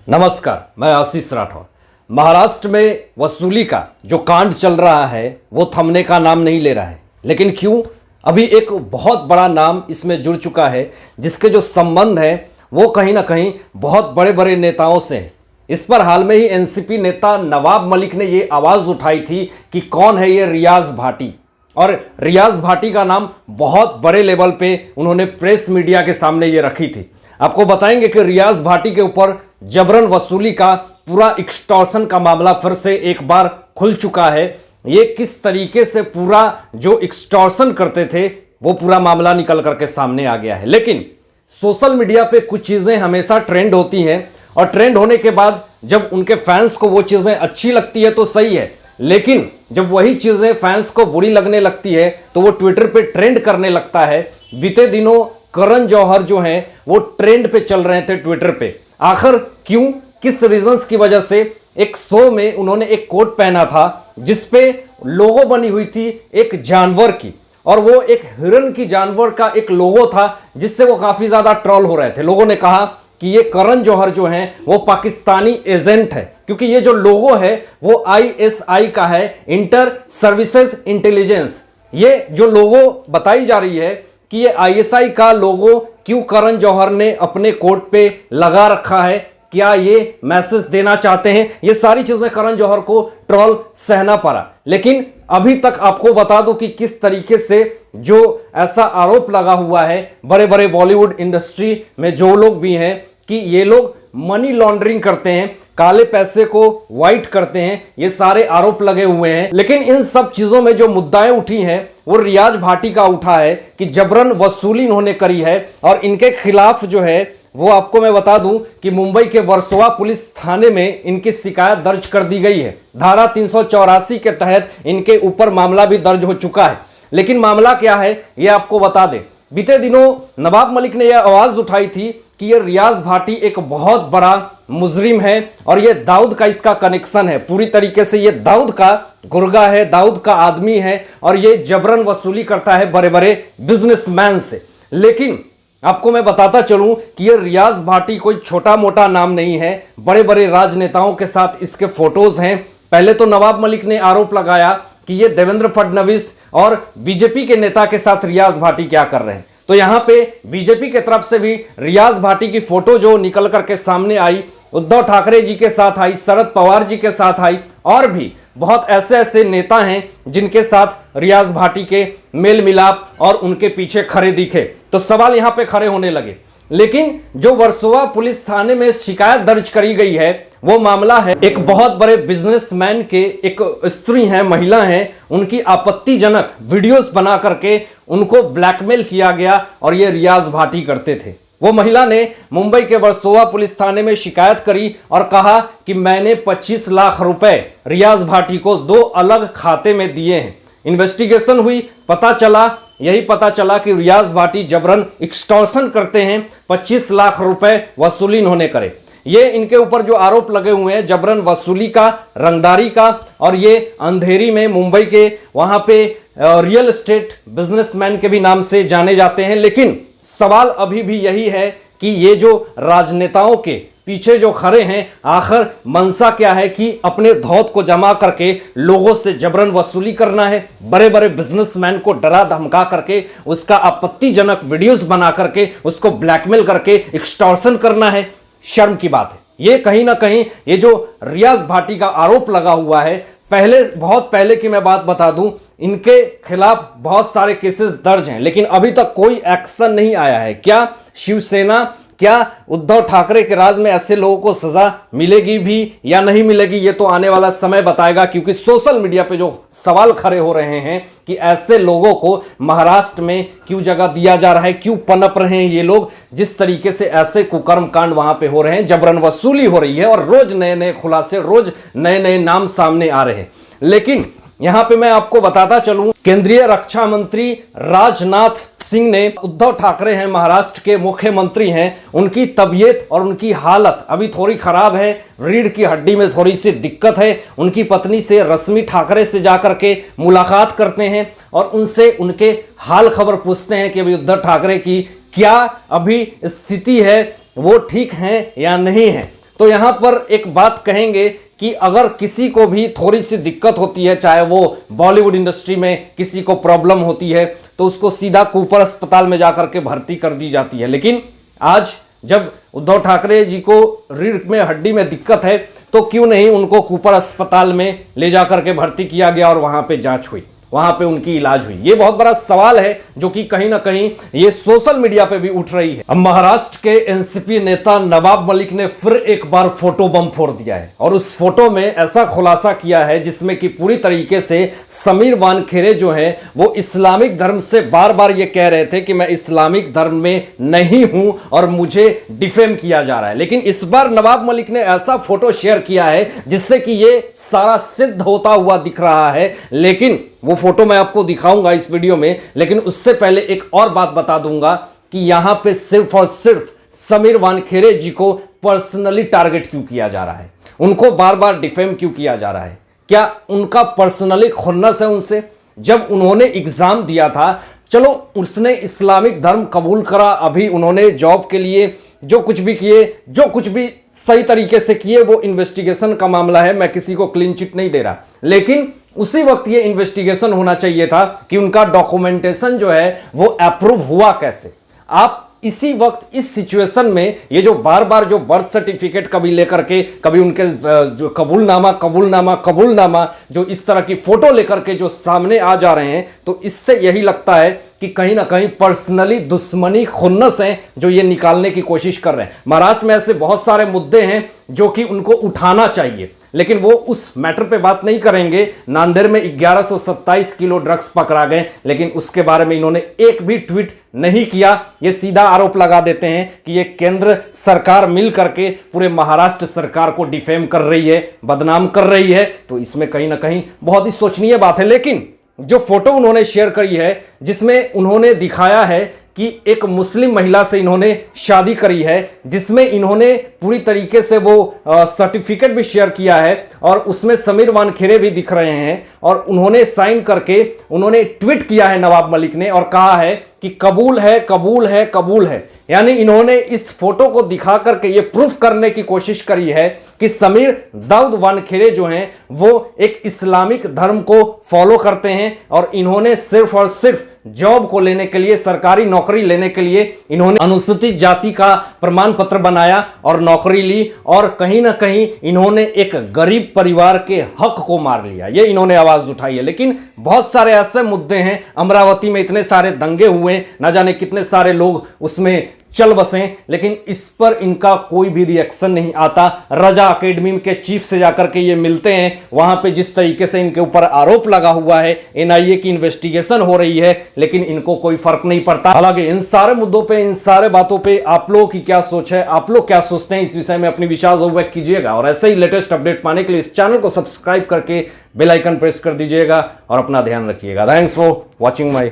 नमस्कार, मैं आशीष राठौर। महाराष्ट्र में वसूली का जो कांड चल रहा है वो थमने का नाम नहीं ले रहा है। लेकिन क्यों? अभी एक बहुत बड़ा नाम इसमें जुड़ चुका है जिसके जो संबंध है वो कहीं ना कहीं बहुत बड़े बड़े नेताओं से है। इस पर हाल में ही एनसीपी नेता नवाब मलिक ने ये आवाज़ उठाई थी कि कौन है ये रियाज भाटी, और रियाज भाटी का नाम बहुत बड़े लेवल पे उन्होंने प्रेस मीडिया के सामने ये रखी थी। आपको बताएंगे कि रियाज भाटी के ऊपर जबरन वसूली का पूरा एक्सटॉर्शन का मामला फिर से एक बार खुल चुका है। ये किस तरीके से पूरा जो एक्सटॉर्शन करते थे वो पूरा मामला निकल करके सामने आ गया है। लेकिन सोशल मीडिया पे कुछ चीज़ें हमेशा ट्रेंड होती हैं और ट्रेंड होने के बाद जब उनके फैंस को वो चीज़ें अच्छी लगती है तो सही है, लेकिन जब वही चीज़ें फैंस को बुरी लगने लगती है तो वो ट्विटर पे ट्रेंड करने लगता है। बीते दिनों करण जौहर जो हैं वो ट्रेंड पे चल रहे थे ट्विटर पे। आखिर क्यों, किस रीजंस की वजह से? एक शो में उन्होंने एक कोट पहना था जिसपे लोगो बनी हुई थी एक जानवर की, और वो एक हिरन की जानवर का एक लोगो था जिससे वो काफी ज्यादा ट्रोल हो रहे थे। लोगों ने कहा कि ये करण जौहर जो हैं वो पाकिस्तानी एजेंट है, क्योंकि ये जो लोगो है वो ISI का है, इंटर सर्विसेज इंटेलिजेंस। ये जो लोगो बताई जा रही है कि ये ISI का लोगो क्यों करण जौहर ने अपने कोट पे लगा रखा है, क्या ये मैसेज देना चाहते हैं? ये सारी चीजें करण जौहर को ट्रोल सहना पड़ा। लेकिन अभी तक आपको बता दूं कि किस तरीके से जो ऐसा आरोप लगा हुआ है बड़े बड़े बॉलीवुड इंडस्ट्री में जो लोग भी हैं कि ये लोग मनी लॉन्ड्रिंग करते हैं, काले पैसे को वाइट करते हैं, ये सारे आरोप लगे हुए हैं। लेकिन इन सब चीजों में जो मुद्दाएं उठी हैं वो रियाज भाटी का उठा है कि जबरन वसूली इन्होंने करी है, और इनके खिलाफ जो है वो आपको मैं बता दूं कि मुंबई के वर्सोवा पुलिस थाने में इनकी शिकायत दर्ज कर दी गई है। धारा 384 के तहत इनके ऊपर मामला भी दर्ज हो चुका है। लेकिन मामला क्या है ये आपको बता दें। बीते दिनों नवाब मलिक ने यह आवाज उठाई थी कि ये रियाज भाटी एक बहुत बड़ा मुजरिम है और ये दाऊद का इसका कनेक्शन है। पूरी तरीके से ये दाऊद का गुर्गा है, दाऊद का आदमी है, और ये जबरन वसूली करता है बड़े बड़े बिजनेसमैन से। लेकिन आपको मैं बताता चलूं कि ये रियाज भाटी कोई छोटा मोटा नाम नहीं है, बड़े बड़े राजनेताओं के साथ इसके फोटोज हैं। पहले तो नवाब मलिक ने आरोप लगाया कि ये देवेंद्र फडणवीस और बीजेपी के नेता के साथ रियाज भाटी क्या कर रहे हैं, तो यहां पे बीजेपी के तरफ से भी रियाज भाटी की फोटो जो निकल करके सामने आई, उद्धव ठाकरे जी के साथ आई, शरद पवार जी के साथ आई, और भी बहुत ऐसे ऐसे नेता हैं जिनके साथ रियाज भाटी के मेल मिलाप और उनके पीछे खड़े दिखे। तो सवाल यहां पे खड़े होने लगे। लेकिन जो वर्सोवा पुलिस थाने में शिकायत दर्ज करी गई है वो मामला है एक बहुत बड़े बिजनेसमैन के, एक स्त्री हैं, महिला हैं, उनकी आपत्तिजनक वीडियोस बना करके उनको ब्लैकमेल किया गया और ये रियाज भाटी करते थे। वो महिला ने मुंबई के वर्सोवा पुलिस थाने में शिकायत करी और कहा कि मैंने 25 लाख रुपए रियाज भाटी को 2 अलग खाते में दिए हैं। इन्वेस्टिगेशन हुई, यही पता चला कि रियाज भाटी जबरन एक्सटॉर्शन करते हैं, 25 लाख रुपए वसूली इन्होंने करे। ये इनके ऊपर जो आरोप लगे हुए हैं जबरन वसूली का, रंगदारी का, और ये अंधेरी में मुंबई के वहां पे रियल एस्टेट बिजनेसमैन के भी नाम से जाने जाते हैं। लेकिन सवाल अभी भी यही है कि ये जो राजनेताओं के पीछे जो खड़े हैं आखिर मंशा क्या है कि अपने धौत को जमा करके लोगों से जबरन वसूली करना है, बड़े बड़े बिजनेसमैन को डरा धमका करके उसका आपत्तिजनक वीडियोस बना करके उसको ब्लैकमेल करके एक्सटॉर्शन करना है। शर्म की बात है। ये कहीं ना कहीं ये जो रियाज भाटी का आरोप लगा हुआ है, बहुत पहले की मैं बात बता दूं, इनके खिलाफ बहुत सारे केसेस दर्ज हैं, लेकिन अभी तक कोई एक्शन नहीं आया है। क्या शिवसेना, क्या उद्धव ठाकरे के राज में ऐसे लोगों को सजा मिलेगी भी या नहीं मिलेगी, ये तो आने वाला समय बताएगा। क्योंकि सोशल मीडिया पे जो सवाल खड़े हो रहे हैं कि ऐसे लोगों को महाराष्ट्र में क्यों जगह दिया जा रहा है, क्यों पनप रहे हैं ये लोग, जिस तरीके से ऐसे कुकर्म कांड वहां पे हो रहे हैं, जबरन वसूली हो रही है और रोज नए नए खुलासे, रोज नए नए नाम सामने आ रहे हैं। लेकिन यहां पे मैं आपको बताता चलूं, केंद्रीय रक्षा मंत्री राजनाथ सिंह ने, उद्धव ठाकरे हैं महाराष्ट्र के मुख्यमंत्री हैं, उनकी तबीयत और उनकी हालत अभी थोड़ी खराब है, रीढ़ की हड्डी में थोड़ी सी दिक्कत है। उनकी पत्नी से, रश्मि ठाकरे से जाकर के मुलाकात करते हैं और उनसे उनके हाल खबर पूछते हैं कि अभी उद्धव ठाकरे की क्या अभी स्थिति है, वो ठीक हैं या नहीं है। तो यहां पर एक बात कहेंगे कि अगर किसी को भी थोड़ी सी दिक्कत होती है, चाहे वो बॉलीवुड इंडस्ट्री में किसी को प्रॉब्लम होती है, तो उसको सीधा कूपर अस्पताल में जाकर के भर्ती कर दी जाती है। लेकिन आज जब उद्धव ठाकरे जी को रीढ़ में हड्डी में दिक्कत है, तो क्यों नहीं उनको कूपर अस्पताल में ले जाकर के भर्ती किया गया और वहां पे जांच हुई, वहां पे उनकी इलाज हुई। ये बहुत बड़ा सवाल है जो कि कहीं ना कहीं ये सोशल मीडिया पे भी उठ रही है। अब महाराष्ट्र के एनसीपी नेता नवाब मलिक ने फिर एक बार फोटो बम फोड़ दिया है और उस फोटो में ऐसा खुलासा किया है जिसमें कि पूरी तरीके से समीर वानखेड़े जो है वो इस्लामिक धर्म से बार बार ये कह रहे थे कि मैं इस्लामिक धर्म में नहीं हूं और मुझे डिफेम किया जा रहा है। लेकिन इस बार नवाब मलिक ने ऐसा फोटो शेयर किया है जिससे कि ये सारा सिद्ध होता हुआ दिख रहा है। लेकिन वो फोटो मैं आपको दिखाऊंगा इस वीडियो में, लेकिन उससे पहले एक और बात बता दूंगा कि यहां पे सिर्फ और सिर्फ समीर वानखेड़े जी को पर्सनली टारगेट क्यों किया जा रहा है, उनको बार बार डिफेम क्यों किया जा रहा है। क्या उनका पर्सनली खुन्नस है उनसे? जब उन्होंने एग्जाम दिया था, चलो उसने इस्लामिक धर्म कबूल करा, अभी उन्होंने जॉब के लिए जो कुछ भी किए, जो कुछ भी सही तरीके से किए, वो इन्वेस्टिगेशन का मामला है, मैं किसी को क्लीन चिट नहीं दे रहा। लेकिन उसी वक्त ये इन्वेस्टिगेशन होना चाहिए था कि उनका डॉक्यूमेंटेशन जो है वो अप्रूव हुआ कैसे। आप इसी वक्त इस सिचुएशन में ये जो बार बार जो बर्थ सर्टिफिकेट कभी लेकर के, कभी उनके जो कबूलनामा जो इस तरह की फोटो लेकर के जो सामने आ जा रहे हैं, तो इससे यही लगता है कि कहीं ना कहीं पर्सनली दुश्मनी खुन्नस है जो ये निकालने की कोशिश कर रहे हैं। महाराष्ट्र में ऐसे बहुत सारे मुद्दे हैं जो कि उनको उठाना चाहिए, लेकिन वो उस मैटर पे बात नहीं करेंगे। नांदेड़ में 1127 किलो ड्रग्स पकड़ा गए, लेकिन उसके बारे में इन्होंने एक भी ट्वीट नहीं किया। ये सीधा आरोप लगा देते हैं कि ये केंद्र सरकार मिल करके पूरे महाराष्ट्र सरकार को डिफेम कर रही है, बदनाम कर रही है। तो इसमें कहीं ना कहीं बहुत ही सोचनीय बात है। लेकिन जो फोटो उन्होंने शेयर करी है जिसमें उन्होंने दिखाया है कि एक मुस्लिम महिला से इन्होंने शादी करी है, जिसमें इन्होंने पूरी तरीके से वो सर्टिफिकेट भी शेयर किया है और उसमें समीर वानखेड़े भी दिख रहे हैं और उन्होंने साइन करके उन्होंने ट्वीट किया है नवाब मलिक ने और कहा है कि कबूल है, कबूल है, कबूल है। यानी इन्होंने इस फोटो को दिखा करके ये प्रूफ करने की कोशिश करी है कि समीर दाऊद वानखेड़े जो हैं वो एक इस्लामिक धर्म को फॉलो करते हैं और इन्होंने सिर्फ और सिर्फ जॉब को लेने के लिए, सरकारी नौकरी लेने के लिए इन्होंने अनुसूचित जाति का प्रमाण पत्र बनाया और नौकरी ली और कहीं ना कहीं इन्होंने एक गरीब परिवार के हक को मार लिया, ये इन्होंने आवाज उठाई है। लेकिन बहुत सारे ऐसे मुद्दे हैं, अमरावती में इतने सारे दंगे हुए, ना जाने कितने सारे लोग उसमें चल बसे, लेकिन इस पर इनका कोई भी रिएक्शन नहीं आता। रजा एकेडमी के चीफ से जाकर के ये मिलते हैं, वहां पे जिस तरीके से इनके ऊपर आरोप लगा हुआ है, एनआईए की इन्वेस्टिगेशन हो रही है, लेकिन इनको कोई फर्क नहीं पड़ता। हालांकि इन सारे मुद्दों पे, इन सारे बातों पे आप लोगों की क्या सोच है, आप लोग क्या सोचते हैं इस विषय में अपनी विचार व्यक्त कीजिएगा और ऐसे ही लेटेस्ट अपडेट पाने के लिए इस चैनल को सब्सक्राइब करके बेल आइकन प्रेस कर दीजिएगा और अपना ध्यान रखिएगा। Thanks for watching my